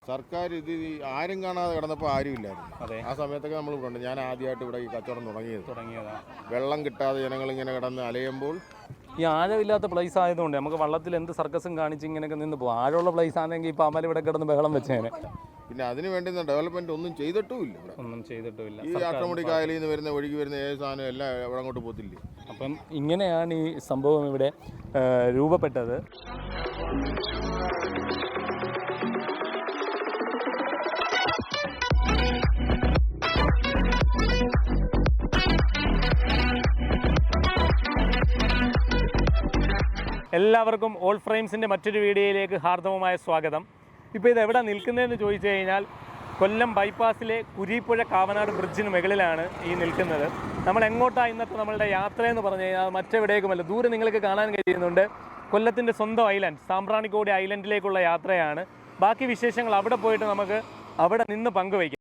സർക്കാർ ഇത് ആരും കാണാതെ കിടന്നപ്പോൾ ആരുമില്ലായിരുന്നു. ആ സമയത്തൊക്കെ നമ്മൾ ഇവിടെ ഉണ്ട്. ഞാൻ ആദ്യമായിട്ട് ഇവിടെ ഈ കച്ചവടം തുടങ്ങിയതാണ്. വെള്ളം കിട്ടാതെ ജനങ്ങൾ ഇങ്ങനെ കിടന്ന് അലയുമ്പോൾ ഈ ആഴമില്ലാത്ത പ്ലേസ് ആയതുകൊണ്ട് നമുക്ക് വള്ളത്തിൽ എന്ത് സർക്കസും കാണിച്ച് ഇങ്ങനെയൊക്കെ നിന്ന് പോകും. ആഴമുള്ള പ്ലേസ് ആണെങ്കിൽ ഇപ്പോൾ അമല ഇവിടെ കിടന്ന് ബഹളം വെച്ചേനെ. പിന്നെ അതിന് വേണ്ടി ഡെവലപ്മെന്റ് ഒന്നും ചെയ്തിട്ടുമില്ല. ഒന്നും ചെയ്തിട്ടുമില്ല. ഈ ആട്ടമുടി കായലിൽ നിന്ന് വരുന്ന ഒഴുകി വരുന്ന ഏത് സാധനം എല്ലാം ഇവിടെ അങ്ങോട്ട് പോത്തില്ലേ. അപ്പം ഇങ്ങനെയാണ് ഈ സംഭവം ഇവിടെ രൂപപ്പെട്ടത്. എല്ലാവർക്കും ഓൾ ഫ്രെയിംസിൻ്റെ മറ്റൊരു വീഡിയോയിലേക്ക് ഹാർദവമായ സ്വാഗതം. ഇപ്പോൾ ഇത് എവിടെ നിൽക്കുന്നതെന്ന് ചോദിച്ചു കഴിഞ്ഞാൽ കൊല്ലം ബൈപ്പാസിലെ കുരീപ്പുഴ കാവനാട് ബ്രിഡ്ജിന് മുകളിലാണ് ഈ നിൽക്കുന്നത്. നമ്മൾ എങ്ങോട്ടാണ് ഇന്നത്തെ നമ്മളുടെ യാത്രയെന്ന് പറഞ്ഞു കഴിഞ്ഞാൽ മറ്റെവിടേക്കുമല്ല, ദൂരെ നിങ്ങൾക്ക് കാണാൻ കഴിയുന്നുണ്ട് കൊല്ലത്തിൻ്റെ സ്വന്തം ഐലൻഡ് സാമ്പ്രാണിക്കോടി ഐലൻഡിലേക്കുള്ള യാത്രയാണ്. ബാക്കി വിശേഷങ്ങൾ അവിടെ പോയിട്ട് നമുക്ക് അവിടെ നിന്ന് പങ്കുവയ്ക്കാം.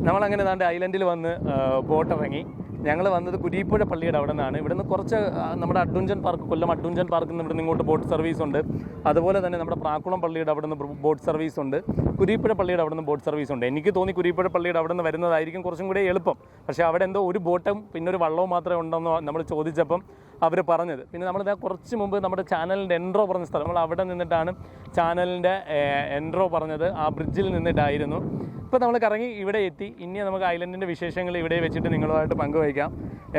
നമ്മളങ്ങനെ ദാണ്ട് ഐലൻഡിൽ വന്ന് ബോട്ട് ഇറങ്ങി. ഞങ്ങൾ വന്നത് കുരീപ്പുഴ പള്ളിയുടെ അവിടെ നിന്നാണ്. ഇവിടെ നിന്ന് കുറച്ച് നമ്മുടെ അഡ്വഞ്ചർ പാർക്ക്, കൊല്ലം അഡ്വഞ്ചർ പാർക്കിൽ നിന്ന് ഇവിടെ നിന്ന് ഇങ്ങോട്ട് ബോട്ട് സർവീസ് ഉണ്ട്. അതുപോലെ തന്നെ നമ്മുടെ പ്രാക്കുളം പള്ളിയുടെ അവിടെ നിന്ന് ബോട്ട് സർവീസ് ഉണ്ട്. കുരീപ്പുഴ പള്ളിയുടെ അവിടെ നിന്ന് ബോട്ട് സർവീസ് ഉണ്ട്. എനിക്ക് തോന്നി കുരീപ്പുഴ പള്ളിയുടെ അവിടെ നിന്ന് വരുന്നതായിരിക്കും കുറച്ചും കൂടി എളുപ്പം. പക്ഷേ അവിടെ എന്തോ ഒരു ബോട്ടും പിന്നെ ഒരു വള്ളവും മാത്രമേ ഉണ്ടെന്ന് നമ്മൾ ചോദിച്ചപ്പം അവർ പറഞ്ഞത്. പിന്നെ നമ്മളിതാ കുറച്ച് മുമ്പ് നമ്മുടെ ചാനലിൻ്റെ എൻട്രോ പറഞ്ഞ സ്ഥലം, നമ്മൾ അവിടെ നിന്നിട്ടാണ് ചാനലിൻ്റെ എൻട്രോ പറഞ്ഞത്. ആ ബ്രിഡ്ജിൽ നിന്നിട്ടായിരുന്നു. ഇപ്പോൾ നമ്മൾ കറങ്ങി ഇവിടെ എത്തി. ഇനി നമുക്ക് ഐലൻഡിൻ്റെ വിശേഷങ്ങൾ ഇവിടെ വെച്ചിട്ട് നിങ്ങളുമായിട്ട് പങ്കുവയ്ക്കാം.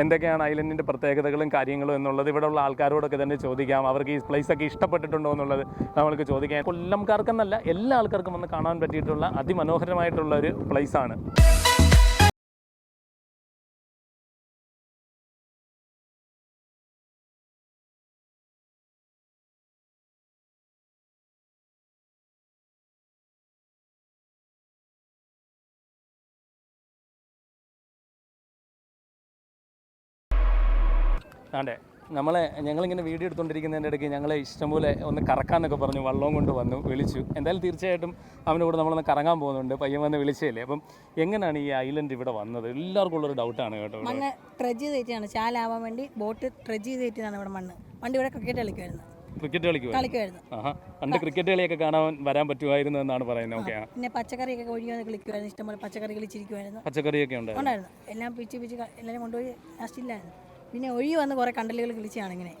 എന്തൊക്കെയാണ് ഐലൻഡിൻ്റെ പ്രത്യേകതകളും കാര്യങ്ങളും എന്നുള്ളത് ഇവിടെയുള്ള ആൾക്കാരോടൊക്കെ തന്നെ ചോദിക്കാം. അവർക്ക് ഈ പ്ലേസൊക്കെ ഇഷ്ടപ്പെട്ടിട്ടുണ്ടോ എന്നുള്ളത് നമ്മൾക്ക് ചോദിക്കാം. കൊല്ലംകാർക്കെന്നല്ല, എല്ലാ ആൾക്കാർക്കും വന്ന് കാണാൻ പറ്റിയിട്ടുള്ള അതിമനോഹരമായിട്ടുള്ള ഒരു പ്ലേസാണ്. അതെ, ഞങ്ങളിങ്ങനെ വീഡിയോ എടുത്തുകൊണ്ടിരിക്കുന്നതിൻ്റെ ഇടയ്ക്ക് ഞങ്ങളെ ഇഷ്ടംപോലെ ഒന്ന് കറക്കാമെന്നൊക്കെ പറഞ്ഞു വള്ളവും കൊണ്ട് വന്നു, വിളിച്ചു. എന്തായാലും തീർച്ചയായിട്ടും അവൻ്റെ കൂടെ നമ്മളൊന്ന് കറങ്ങാൻ പോകുന്നുണ്ട്. പയ്യൻ വന്ന് വിളിച്ചതല്ലേ. അപ്പം എങ്ങനെയാണ് ഈ ഐലൻഡ് ഇവിടെ വന്നത്? എല്ലാവർക്കും ഉള്ളൊരു ഡൗട്ടാണ് കേട്ടോ. മണ്ണ് ട്രെജ് ചെയ്തിട്ടാണ്, ചാലാവാൻ വേണ്ടി ബോട്ട് ട്രെജ് ചെയ്തിട്ടാണ് ഇവിടെ മണ്ണ്. പണ്ട് ഇവിടെ ക്രിക്കറ്റ് കളിക്കുമായിരുന്നു. ക്രിക്കറ്റ് കളിക്കുമായിരുന്നു. പണ്ട് ക്രിക്കറ്റ് കളിയൊക്കെ കാണാൻ വരാൻ പറ്റുമായിരുന്നു എന്നാണ് പറയുന്നത്. ഓക്കെ. പിന്നെ പച്ചക്കറിയൊക്കെ ഒഴിയാതെ കളിക്കുമായിരുന്നു. ഇഷ്ടംപോലെ പച്ചക്കറി കളിച്ചിരിക്കുമായിരുന്നു. പച്ചക്കറിയൊക്കെ ഉണ്ടായിരുന്നു. എല്ലാം പിച്ച് എല്ലാവരും കൊണ്ടുപോയി ലാസ്റ്റില്ലായിരുന്നു. പിന്നെ ഒഴി വന്ന് കുറെ കണ്ടലുകൾ കിളിച്ചാണ് ഇങ്ങനെ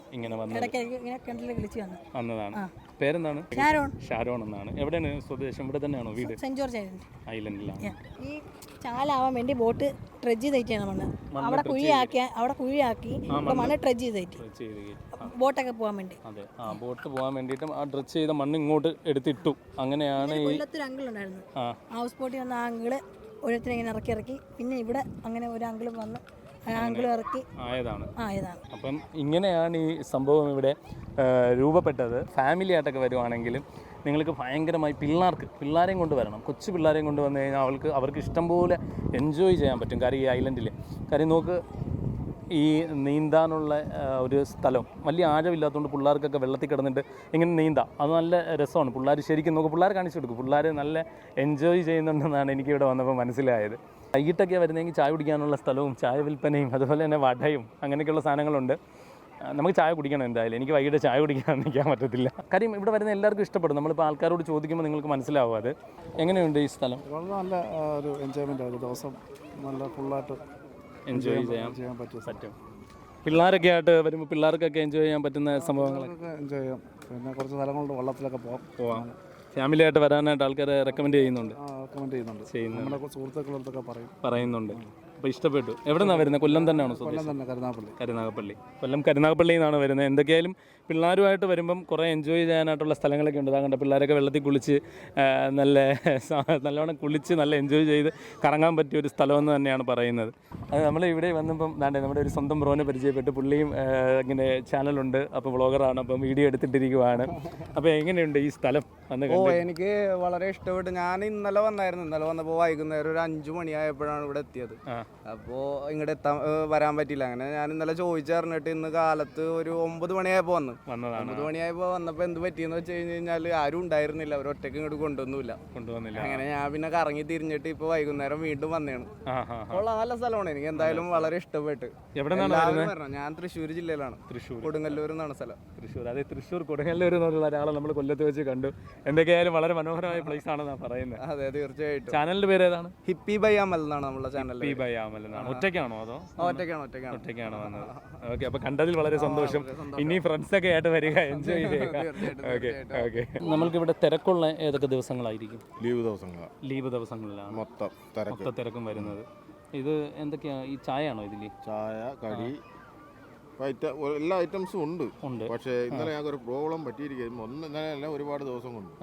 ഇടയ്ക്കിടയ്ക്ക് ഇങ്ങനെ കണ്ടലുകൾ കിളിച്ച് വന്നതാണ്. പേരെന്താണ്? ഷാരോൺ എന്നാണ്. എവിടെയാണ് സ്വദേശം? ഇവിടെ തന്നെയാണോ വീട്? സെന്റ് ജോർജ് ഐലൻഡിലാണ്. ഈ ചാലാവാൻ വേണ്ടി ബോട്ട് ട്രെജ് ചെയ്തിട്ടാണ് മണ്ണ്. അവിടെ കുഴിയാക്കി മണ്ണ് ട്രെജ് ചെയ്തിട്ട് ബോട്ടൊക്കെ പോകാൻ വേണ്ടി. അതെ, ബോട്ട് പോകാൻ വേണ്ടിയിട്ടും ആ ഡ്രച്ച് ചെയ്ത മണ്ണ് ഇങ്ങോട്ട് എടുത്തിട്ടു. അങ്ങനെയാണ് ഈ കൊല്ലത്തൊരു അങ്കിൾ ഉണ്ടായിരുന്നു. ഹൗസ് ബോട്ടിൽ വന്ന ആ അങ്കിള് ഓരോരുത്തരെ ഇങ്ങനെ ഇറക്കി പിന്നെ ഇവിടെ അങ്ങനെ ഒരു അങ്കിളും വന്ന് ആയതാണ്. അപ്പം ഇങ്ങനെയാണ് ഈ സംഭവം ഇവിടെ രൂപപ്പെട്ടത്. ഫാമിലി ആയിട്ടൊക്കെ വരുവാണെങ്കിലും നിങ്ങൾക്ക് ഭയങ്കരമായി പിള്ളേരെയും കൊണ്ട് വരണം. കൊച്ചു പിള്ളേരെയും കൊണ്ട് വന്നു കഴിഞ്ഞാൽ അവർക്ക് ഇഷ്ടംപോലെ എൻജോയ് ചെയ്യാൻ പറ്റും. കാര്യം ഈ ഐലൻഡിൽ നോക്ക്, ഈ നീന്താനുള്ള ഒരു സ്ഥലം വലിയ ആഴമില്ലാത്തതുകൊണ്ട് പിള്ളേർക്കൊക്കെ വെള്ളത്തിൽ കിടന്നിട്ട് ഇങ്ങനെ നീന്താം. അത് നല്ല രസമാണ്. പിള്ളേർ ശരിക്കും നോക്കും, പിള്ളേർ കാണിച്ചു കൊടുക്കും. പിള്ളേർ നല്ല എൻജോയ് ചെയ്യുന്നുണ്ടെന്നാണ് എനിക്കിവിടെ വന്നപ്പോൾ മനസ്സിലായത്. വൈകിട്ടൊക്കെ വരുന്നെങ്കിൽ ചായ കുടിക്കാനുള്ള സ്ഥലവും ചായ വിൽപ്പനയും അതുപോലെ തന്നെ വടയും അങ്ങനെയൊക്കെയുള്ള സാധനങ്ങളുണ്ട്. നമുക്ക് ചായ കുടിക്കണം എന്തായാലും. എനിക്ക് വൈകിട്ട് ചായ കുടിക്കാൻ നിൽക്കാൻ പറ്റത്തില്ല. കാര്യം ഇവിടെ വരുന്ന എല്ലാവർക്കും ഇഷ്ടപ്പെടും. നമ്മളിപ്പോൾ ആൾക്കാരോട് ചോദിക്കുമ്പോൾ നിങ്ങൾക്ക് മനസ്സിലാവും അത്. എങ്ങനെയുണ്ട് ഈ സ്ഥലം? വളരെ നല്ല ഒരു എൻജോയ്മെൻ്റ്. ഒരു ദിവസം നല്ല ഫുള്ളായിട്ട് എൻജോയ് ചെയ്യാൻ പറ്റും. പിള്ളേരൊക്കെ ആയിട്ട് വരുമ്പോൾ പിള്ളേർക്കൊക്കെ എൻജോയ് ചെയ്യാൻ പറ്റുന്ന സംഭവങ്ങളൊക്കെ എൻജോയ് ചെയ്യാം. പിന്നെ കുറച്ച് സ്ഥലങ്ങളുണ്ട് വള്ളത്തിലൊക്കെ പോവാം. ഫാമിലി ആയിട്ട് വരാനായിട്ട് ആൾക്കാരെ റെക്കമെൻഡ് ചെയ്യുന്നുണ്ട്. നമ്മുടെ സുഹൃത്തുക്കളടുത്തൊക്കെ പറയുന്നുണ്ട്. അപ്പോൾ ഇഷ്ടപ്പെട്ടു. എവിടെ നിന്നാണ് വരുന്നത്? കൊല്ലം തന്നെയാണോ കൊല്ലം സ്വദേശം? തന്നെ കരുനാഗപ്പള്ളി. കരുനാഗപ്പള്ളി. കൊല്ലം കരുനാഗപ്പള്ളിയിൽ നിന്നാണ് വരുന്നത്. എന്തൊക്കെയായാലും പിള്ളേരുമായിട്ട് വരുമ്പം കുറേ എൻജോയ് ചെയ്യാനായിട്ടുള്ള സ്ഥലങ്ങളൊക്കെ ഉണ്ട്. അതാ കണ്ട പിള്ളേരൊക്കെ വെള്ളത്തിൽ കുളിച്ച് നല്ലോണം കുളിച്ച് നല്ല എൻജോയ് ചെയ്ത് കറങ്ങാൻ പറ്റിയ ഒരു സ്ഥലമെന്ന് തന്നെയാണ് പറയുന്നത്. അത് നമ്മൾ ഇവിടെ വന്നപ്പം നമ്മുടെ ഒരു സ്വന്തം ബ്രോനെ പരിചയപ്പെട്ട്, പുള്ളിയും ഇങ്ങനെ ചാനലുണ്ട്, അപ്പോൾ വ്ളോഗറാണ്, അപ്പം വീഡിയോ എടുത്തിട്ടിരിക്കുവാണ്. അപ്പോൾ എങ്ങനെയുണ്ട് ഈ സ്ഥലം? എനിക്ക് വളരെ ഇഷ്ടപ്പെട്ടു. ഞാൻ ഇന്നലെ വന്നായിരുന്നു. ഇന്നലെ വന്നപ്പോൾ വൈകുന്നേരം ഒരു 5 മണിയായപ്പോഴാണ് ഇവിടെ എത്തിയത്. അപ്പോൾ ഇങ്ങോട്ട് വരാൻ പറ്റിയില്ല. അങ്ങനെ ഞാൻ ഇന്നലെ ചോദിച്ചറിഞ്ഞിട്ട് ഇന്ന് കാലത്ത് ഒരു 9 മണിയായപ്പോൾ വന്നതാണ്. 9 മണിയായപ്പോൾ വന്നപ്പോൾ എന്ത് പറ്റിയെന്ന് വെച്ച് കഴിഞ്ഞാൽ ആരും ഉണ്ടായിരുന്നില്ല, അവർ ഒറ്റയ്ക്ക് ഇങ്ങോട്ട് കൊണ്ടുവന്നില്ല. അങ്ങനെ ഞാൻ പിന്നെ കറങ്ങി തിരിഞ്ഞിട്ട് ഇപ്പോൾ വൈകുന്നേരം വീണ്ടും വന്നതാണ്. നല്ല സ്ഥലമാണ്, എനിക്ക് എന്തായാലും വളരെ ഇഷ്ടപ്പെട്ട്. ഞാൻ തൃശ്ശൂർ ജില്ലയിലാണ്, കൊടുങ്ങല്ലൂർ എന്നാണ് സ്ഥലം. തൃശ്ശൂർ, അതെ, തൃശ്ശൂർ കൊടുങ്ങല്ലൂർ എന്നുള്ള ഒരാളെ നമ്മൾ കൊല്ലത്ത് വെച്ച് കണ്ടു. എന്തൊക്കെയായാലും വളരെ മനോഹരമായ പ്ലേസ് ആണെന്നാണ് പറയുന്നത്. അതെ, തീർച്ചയായിട്ടും. ചാനലിന്റെ പേര് ഏതാണ്? ഹിപ്പി ബൈ അമൽ എന്നാണ് നമ്മുടെ ചാനൽ. ഹിപ്പി ബൈ അമൽ എന്നാണ്. ഒറ്റയ്ക്കാണോ അതോ? ഒറ്റയ്ക്കാണ് വന്നത്. ഓക്കെ, അപ്പോൾ കണ്ടതിൽ വളരെ സന്തോഷം. ഇനി ഫ്രണ്ട്സൊക്കെ ആയിട്ട് വരിക, എൻജോയ് ചെയ്യുക. Okay okay. നമ്മൾക്കിവിടെ തിരക്കുള്ള ഏതൊക്കെ ദിവസങ്ങളായിരിക്കും? ലീവ് ദിവസങ്ങളിലാണ് മൊത്തം തിരക്കും വരുന്നത്. ഇത് എന്തൊക്കെയാണ്? ഈ ചായയാണോ ഇതിൽ? ചായ, കടി, എല്ലാ ഐറ്റംസും ഉണ്ട്. പക്ഷേ ഇന്നലെ ഞങ്ങൾക്ക് ഒരു പ്രോബ്ലം പറ്റിയിരിക്കും. ഇന്നലെയല്ല, ഒരുപാട് ദിവസം കൊണ്ട്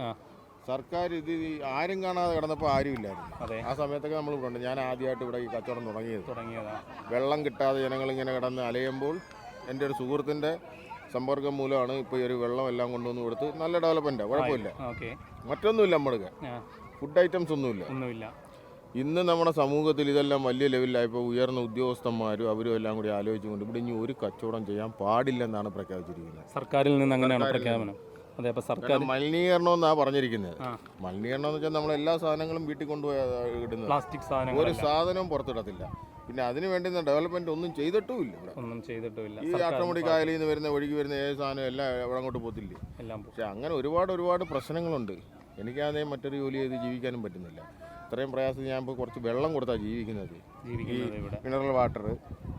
സർക്കാർ ഇത് ആരും കാണാതെ കിടന്നപ്പോൾ ആരും ഇല്ലായിരുന്നു. ആ സമയത്തൊക്കെ നമ്മൾ ഇവിടെ ഉണ്ട്. ഞാൻ ആദ്യമായിട്ട് ഇവിടെ ഈ കച്ചവടം തുടങ്ങിയതാണ്. വെള്ളം കിട്ടാതെ ജനങ്ങളിങ്ങനെ കിടന്ന് അലയുമ്പോൾ എൻ്റെ ഒരു സുഹൃത്തിൻ്റെ സമ്പർക്കം മൂലമാണ് ഇപ്പോൾ ഈ ഒരു വെള്ളം എല്ലാം കൊണ്ടുവന്ന് കൊടുത്ത് നല്ല ഡെവലപ്മെൻറ്റാണ്, കുഴപ്പമില്ല. മറ്റൊന്നുമില്ല, നമ്മൾക്ക് ഫുഡ് ഐറ്റംസ് ഒന്നുമില്ല. ഇന്ന് നമ്മുടെ സമൂഹത്തിൽ ഇതെല്ലാം വലിയ ലെവലിലായപ്പോൾ ഉയർന്ന ഉദ്യോഗസ്ഥന്മാരും അവരും എല്ലാം കൂടി ആലോചിച്ചുകൊണ്ട് ഇവിടെ ഇനി ഒരു കച്ചവടം ചെയ്യാൻ പാടില്ലെന്നാണ് പ്രഖ്യാപിച്ചിരിക്കുന്നത്. സർക്കാരിൽ നിന്ന് അങ്ങനെയാണ് പ്രഖ്യാപനം. അതെ, അപ്പോൾ സർക്കാർ മലിനീകരണം എന്നാണ് പറഞ്ഞിരിക്കുന്നത്. മലിനീകരണം എന്ന് വെച്ചാൽ നമ്മൾ എല്ലാ സാധനങ്ങളും വീട്ടിൽ കൊണ്ടുപോയി ഇടുന്നത്, പ്ലാസ്റ്റിക് സാധനങ്ങൾ ഒരു സാധനവും പുറത്തിടത്തില്ല. പിന്നെ അതിന് വേണ്ടി ഡെവലപ്മെന്റ് ഒന്നും ചെയ്തിട്ടുമില്ല. ഈ ആട്ടമുടി കായലിൽ നിന്ന് വരുന്ന ഒഴുകി വരുന്ന ഏത് സാധനം എല്ലാം അവിടെ അങ്ങോട്ട് പോകത്തില്ലേ. പക്ഷെ അങ്ങനെ ഒരുപാട് പ്രശ്നങ്ങളുണ്ട്. എനിക്കാണേ മറ്റൊരു ജോലി ചെയ്ത് ജീവിക്കാനും പറ്റുന്നില്ല. ഇത്രയും പ്രയാസം ഞാൻ ഇപ്പോൾ കുറച്ച് വെള്ളം കൊടുത്താണ് ജീവിക്കുന്നത്. ഈ മിനറൽ വാട്ടർ,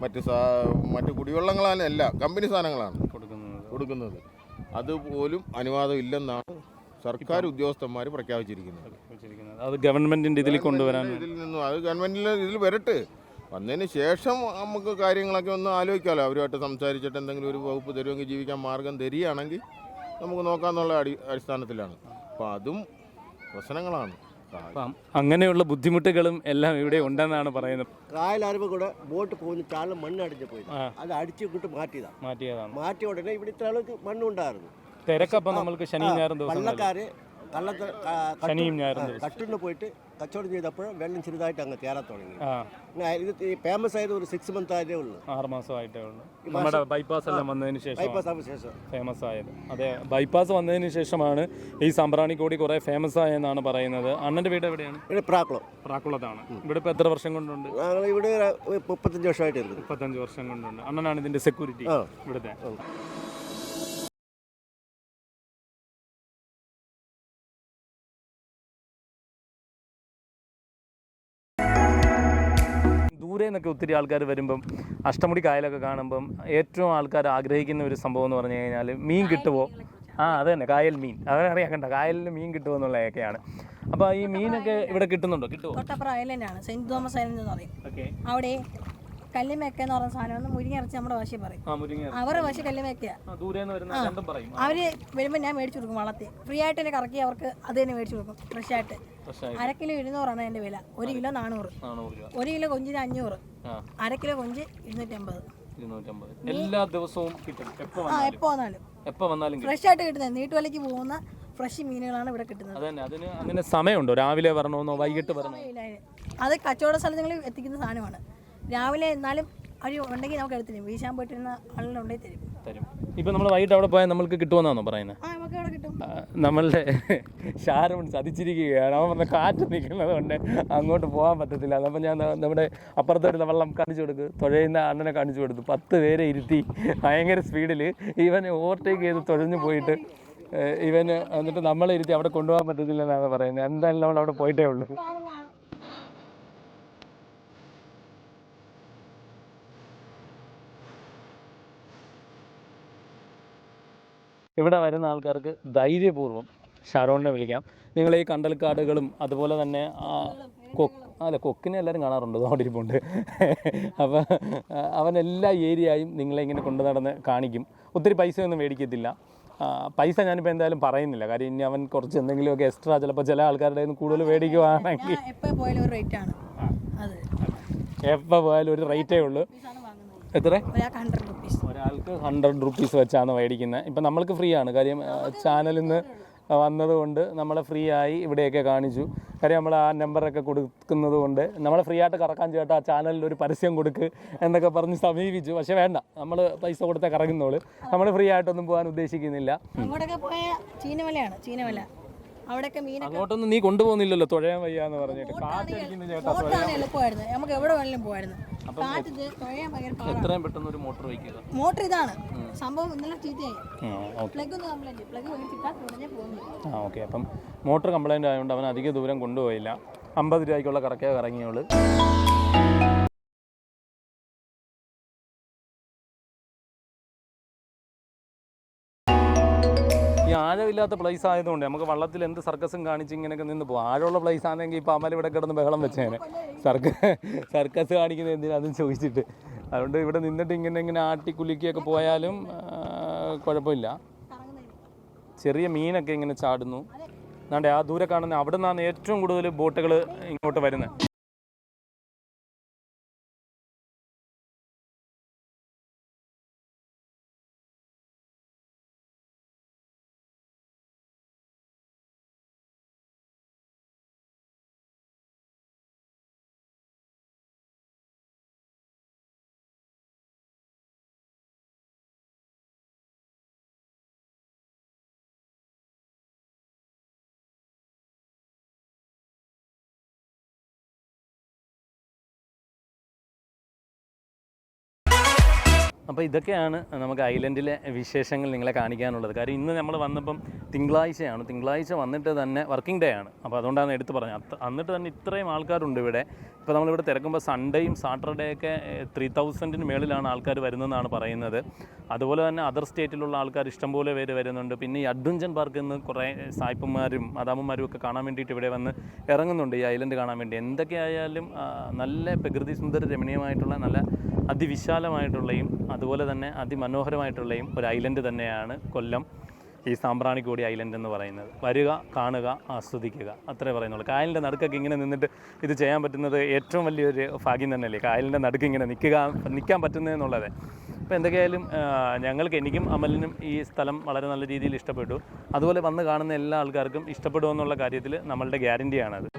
മറ്റ് കുടിവെള്ളങ്ങളാണ് എല്ലാം കമ്പനി സാധനങ്ങളാണ് കൊടുക്കുന്നത്. അതുപോലും അനുവാദം ഇല്ലെന്നാണ് സർക്കാർ ഉദ്യോഗസ്ഥന്മാർ പ്രഖ്യാപിച്ചിരിക്കുന്നത്. അത് ഗവൺമെന്റിന്റെ ഇതിൽ കൊണ്ടുവരാൻ, അത് ഗവൺമെന്റിൽ ഇതിൽ വരട്ടെ. വന്നതിന് ശേഷം നമുക്ക് കാര്യങ്ങളൊക്കെ ഒന്ന് ആലോചിക്കാമല്ലോ. അവരുമായിട്ട് സംസാരിച്ചിട്ട് എന്തെങ്കിലും ഒരു വകുപ്പ് തരുമെങ്കിൽ, ജീവിക്കാൻ മാർഗം തരികയാണെങ്കിൽ നമുക്ക് നോക്കാമെന്നുള്ള അടിസ്ഥാനത്തിലാണ്. അപ്പോൾ അതും പ്രശ്നങ്ങളാണ്. അങ്ങനെയുള്ള ബുദ്ധിമുട്ടുകളും എല്ലാം ഇവിടെ ഉണ്ടെന്നാണ് പറയുന്നത്. കായലാറുമ്പോൾ കൂടെ ബോട്ട് പോകുന്ന ചാളം മണ്ണ് അടിച്ചു പോയി, അത് അടിച്ചിട്ട് മാറ്റിയതാണ്. മാറ്റിയ ഉടനെ ഇവിടെ ഇത്ര ആൾക്ക് മണ്ണുണ്ടായിരുന്നു. തിരക്കപ്പം നമ്മൾക്ക് ശനി ഞായറും ദിവസം വള്ളക്കാര് കട്ടിന് പോയിട്ട് കച്ചവടം ചെയ്തപ്പോൾ വെള്ളം ചെറുതായിട്ട് അങ്ങ് കയറാൻ തുടങ്ങി. ഇത് ഫേമസ് ആയത് ഒരു 6 months ആയതേ ഉള്ളൂ, 6 മാസമായിട്ടേ ഉള്ളൂ. നമ്മുടെ ബൈപ്പാസ് എല്ലാം വന്നതിന് ശേഷം ഫേമസ് ആയത്. അതെ, ബൈപ്പാസ് വന്നതിന് ശേഷമാണ് ഈ സാമ്പ്രാണിക്കോടി കുറെ ഫേമസ് ആയെന്നാണ് പറയുന്നത്. അണ്ണന്റെ വീട് എവിടെയാണ്? പ്രാക്കുളത്താണ്. ഇവിടെ ഇപ്പോൾ എത്ര വർഷം കൊണ്ടുണ്ട്? ഇവിടെ 35 വർഷമായിട്ട്. 35 വർഷം കൊണ്ടുണ്ട്. അണ്ണനാണ് ഇതിന്റെ സെക്യൂരിറ്റി ഇവിടുത്തെ. ദൂരെ നിന്നൊക്കെ ഒത്തിരി ആൾക്കാർ വരുമ്പം അഷ്ടമുടി കായലൊക്കെ കാണുമ്പം ഏറ്റവും ആൾക്കാർ ആഗ്രഹിക്കുന്ന ഒരു സംഭവം എന്ന് പറഞ്ഞു കഴിഞ്ഞാൽ മീൻ കിട്ടുമോ? അത് തന്നെ, കായൽ മീൻ. അവരറിയാൻ കണ്ട കായലിൽ മീൻ കിട്ടുമോ എന്നുള്ളതൊക്കെയാണ്. അപ്പോൾ ഈ മീനൊക്കെ ഇവിടെ കിട്ടുന്നുണ്ടോ? തൊട്ടപ്പുറം ഐലൻഡാണ്, സെന്റ് തോമസ് ഐലൻഡ് എന്ന് പറയും. അവിടെ കല്ലുമേക്ക എന്ന് പറയുന്ന സാധനം മുരിങ്ങ നമ്മുടെ ഭാഷ പറയും. അവരുടെ ഭാഷ കല്ലുമേക്കയാ. അവര് വരുമ്പോൾ ഞാൻ മേടിച്ചു കൊടുക്കും വള്ളത്തിൽ. ഫ്രീ ആയിട്ട് തന്നെ കറക്കി അവർക്ക് അത് തന്നെ മേടിച്ചു കൊടുക്കും, ഫ്രഷ് ആയിട്ട്. 1 കിലോ 200 എൻ്റെ വില. 1 കിലോ 400, 1 കിലോ കൊഞ്ചിന് 500, 1/2 കിലോ കൊഞ്ച് 250. എല്ലാ ദിവസവും കിട്ടും. എപ്പോ വന്നാലും ഫ്രഷ് ആയിട്ട് കിട്ടുന്നത്. നീട്ടുവലയ്ക്ക് പോകുന്ന ഫ്രഷ് മീനുകളാണ് ഇവിടെ കിട്ടുന്നത്. അതിന് അങ്ങനെ സമയമുണ്ടോ? രാവിലെ വരണമെന്നോ വൈകിട്ട് വരണോ? അത് കച്ചവട സ്ഥലങ്ങളിൽ എത്തിക്കുന്ന സാധനമാണ്. രാവിലെ എന്നാലും അവർ ഉണ്ടെങ്കിൽ നമുക്ക് എടുത്തിരും. വീശാൻ പോയിട്ടിരുന്ന ആളുകളുണ്ടെങ്കിൽ തരും. ഇപ്പം നമ്മൾ വൈകിട്ട് അവിടെ പോയാൽ നമ്മൾക്ക് കിട്ടുമെന്നാണോ പറയുന്നത്? നമുക്ക് അവിടെ കിട്ടും. നമ്മളുടെ ഷാരോൺ ചതിച്ചിരിക്കുകയാണ്. അവൻ പറഞ്ഞ കാറ്റ് നിൽക്കുന്നത് കൊണ്ട് അങ്ങോട്ട് പോകാൻ പറ്റത്തില്ല. അപ്പം ഞാൻ നമ്മുടെ അപ്പുറത്തോട്ട് വെള്ളം കാണിച്ചു കൊടുക്ക്, തുഴയുന്ന അണ്ണനെ കാണിച്ചു കൊടുത്തു. 10 പേരെ ഇരുത്തി ഭയങ്കര സ്പീഡിൽ ഇവനെ ഓവർടേക്ക് ചെയ്ത് തുഴഞ്ഞു പോയിട്ട് ഇവന് എന്നിട്ട് നമ്മളെ ഇരുത്തി അവിടെ കൊണ്ടുപോകാൻ പറ്റത്തില്ല എന്നാണ് പറയുന്നത്. എന്തായാലും നമ്മൾ അവിടെ പോയിട്ടേ ഉള്ളൂ. ഇവിടെ വരുന്ന ആൾക്കാർക്ക് ധൈര്യപൂർവ്വം ഷാരോണിനെ വിളിക്കാം. നിങ്ങൾ ഈ കണ്ടൽക്കാടുകളും അതുപോലെ തന്നെ അല്ല കൊക്കിനെ എല്ലാവരും കാണാറുണ്ട്, അവിടെ ഇരിപ്പുണ്ട്. അപ്പോൾ അവൻ എല്ലാ ഏരിയയും നിങ്ങളെ ഇങ്ങനെ കൊണ്ടു നടന്ന് കാണിക്കും. ഒത്തിരി പൈസയൊന്നും മേടിക്കത്തില്ല. പൈസ ഞാനിപ്പോൾ എന്തായാലും പറയുന്നില്ല, കാര്യം ഇനി അവൻ കുറച്ച് എന്തെങ്കിലുമൊക്കെ എക്സ്ട്രാ ചിലപ്പോൾ ചില ആൾക്കാരുടെ നിന്ന് കൂടുതൽ മേടിക്കുവാണെങ്കിൽ എപ്പോൾ പോയാലും ഒരു റേറ്റാണ് അത്. എപ്പോൾ പോയാലും ഒരു റേറ്റേ ഉള്ളൂ. എത്ര? ഒരാൾക്ക് 100 റുപ്പീസ് വെച്ചാണ് മേടിക്കുന്നത്. ഇപ്പം നമ്മൾക്ക് ഫ്രീ ആണ്, കാര്യം ചാനലിൽ നിന്ന് വന്നതുകൊണ്ട് നമ്മളെ ഫ്രീ ആയി ഇവിടെയൊക്കെ കാണിച്ചു. കാര്യം നമ്മൾ ആ നമ്പറൊക്കെ കൊടുക്കുന്നത് കൊണ്ട് നമ്മളെ ഫ്രീ ആയിട്ട് കറക്കാൻ ചേട്ടാ ആ ചാനലിൽ ഒരു പരസ്യം കൊടുക്ക് എന്നൊക്കെ പറഞ്ഞ് സമീപിച്ചു. പക്ഷെ വേണ്ട, നമ്മൾ പൈസ കൊടുത്തേ കറങ്ങുന്നോളൂ, നമ്മൾ ഫ്രീ ആയിട്ടൊന്നും പോകാൻ ഉദ്ദേശിക്കുന്നില്ല. അങ്ങോട്ടൊക്കെ പോയ ചീനവലയാണ്, ചീനവല. അവിടെയൊക്കെ മീൻ അങ്ങോട്ടൊന്നും നീ കൊണ്ടുപോകുന്നില്ലല്ലോ, തുഴയാൻ വയ്യാന്ന് പറഞ്ഞിട്ട്. കാറ്റടിക്കുന്ന ചേട്ടാ എളുപ്പമായിരുന്നു, നമുക്ക് എവിടെ വേണമെങ്കിലും പോയിരുന്നു. എത്രയും പെട്ടെന്ന് ഒരു മോട്ടോർ വയ്ക്കുക. മോട്ടർ ഇതാണ് സംഭവം, ഇന്നലെ ചീത്തയായി. പ്ലഗ് ഒന്ന് കംപ്ലൈന്റ്, പ്ലഗ് മേടിച്ചിട്ടാ ഉടനെ പോകുന്നു. ഓക്കെ, അപ്പം മോട്ടർ കംപ്ലൈൻ്റ് ആയതുകൊണ്ട് അവൻ അധിക ദൂരം കൊണ്ടുപോയില്ല. 50 രൂപയ്ക്കുള്ള കറക്കേ കറങ്ങിയോളൂ. ഈ ആഴമില്ലാത്ത പ്ലേസ് ആയതുകൊണ്ട് നമുക്ക് വള്ളത്തിൽ എന്ത് സർക്കസും കാണിച്ച് ഇങ്ങനെയൊക്കെ നിന്ന് പോകും. ആഴമുള്ള പ്ലേസ് ആണെങ്കിൽ ഇപ്പോൾ അമൽ ഇവിടെ കിടന്ന് ബഹളം വെച്ചേനെ, സർക്കസ് കാണിക്കുന്നത് എന്തിനാണെന്ന് ചോദിച്ചിട്ട്. അതുകൊണ്ട് ഇവിടെ നിന്നിട്ട് ഇങ്ങനെ ആട്ടിക്കുലുക്കിയൊക്കെ പോയാലും കുഴപ്പമില്ല. ചെറിയ മീനൊക്കെ ഇങ്ങനെ ചാടുന്നു. എന്നാണ്ട് ആ ദൂരെ കാണുന്ന അവിടെ നിന്നാണ് ഏറ്റവും കൂടുതൽ ബോട്ടുകൾ ഇങ്ങോട്ട് വരുന്നത്. അപ്പോൾ ഇതൊക്കെയാണ് നമുക്ക് ഐലൻഡിലെ വിശേഷങ്ങൾ നിങ്ങളെ കാണിക്കാനുള്ളത്. കാര്യം ഇന്ന് നമ്മൾ വന്നപ്പം തിങ്കളാഴ്ചയാണ്. തിങ്കളാഴ്ച വന്നിട്ട് തന്നെ വർക്കിംഗ് ഡേ ആണ്. അപ്പോൾ അതുകൊണ്ടാണ് എടുത്ത് പറഞ്ഞത്. എന്നിട്ട് തന്നെ ഇത്രയും ആൾക്കാരുണ്ട് ഇവിടെ. ഇപ്പോൾ നമ്മളിവിടെ തിരക്കുമ്പോൾ സൺഡേയും സാറ്റർഡേയൊക്കെ 3000-ന് മേളിലാണ് ആൾക്കാർ വരുന്നതെന്നാണ് പറയുന്നത്. അതുപോലെ തന്നെ അതർ സ്റ്റേറ്റിലുള്ള ആൾക്കാർ ഇഷ്ടംപോലെ പേര് വരുന്നുണ്ട്. പിന്നെ ഈ അഡ്വഞ്ചർ പാർക്കിൽ നിന്ന് കുറേ സായിപ്പന്മാരും മദാമ്മമാരും ഒക്കെ കാണാൻ വേണ്ടിയിട്ട് ഇവിടെ വന്ന് ഇറങ്ങുന്നുണ്ട്, ഈ ഐലൻഡ് കാണാൻ വേണ്ടി. എന്തൊക്കെയായാലും നല്ല പ്രകൃതി സുന്ദര രമണീയമായിട്ടുള്ള നല്ല അതിവിശാലമായിട്ടുള്ളയും അതുപോലെ തന്നെ അതിമനോഹരമായിട്ടുള്ളയും ഒരു ഐലൻഡ് തന്നെയാണ് കൊല്ലം ഈ സാമ്പ്രാണിക്കോടി ഐലൻഡ് എന്ന് പറയുന്നത്. വരിക, കാണുക, ആസ്വദിക്കുക, അത്രേ പറയുന്നുള്ളൂ. കായലിൻ്റെ നടുക്കൊക്കെ ഇങ്ങനെ നിന്നിട്ട് ഇത് ചെയ്യാൻ പറ്റുന്നത് ഏറ്റവും വലിയൊരു ഭാഗ്യം തന്നെയല്ലേ, കായലിൻ്റെ നടുക്ക് ഇങ്ങനെ നിൽക്കാൻ പറ്റുന്നതെന്നുള്ളത്. അപ്പോൾ എന്തൊക്കെയായാലും എനിക്കും അമലിനും ഈ സ്ഥലം വളരെ നല്ല രീതിയിൽ ഇഷ്ടപ്പെട്ടു. അതുപോലെ വന്ന് കാണുന്ന എല്ലാ ആൾക്കാർക്കും ഇഷ്ടപ്പെടുമെന്നുള്ള കാര്യത്തിൽ നമ്മളുടെ ഗ്യാരൻറ്റിയാണത്.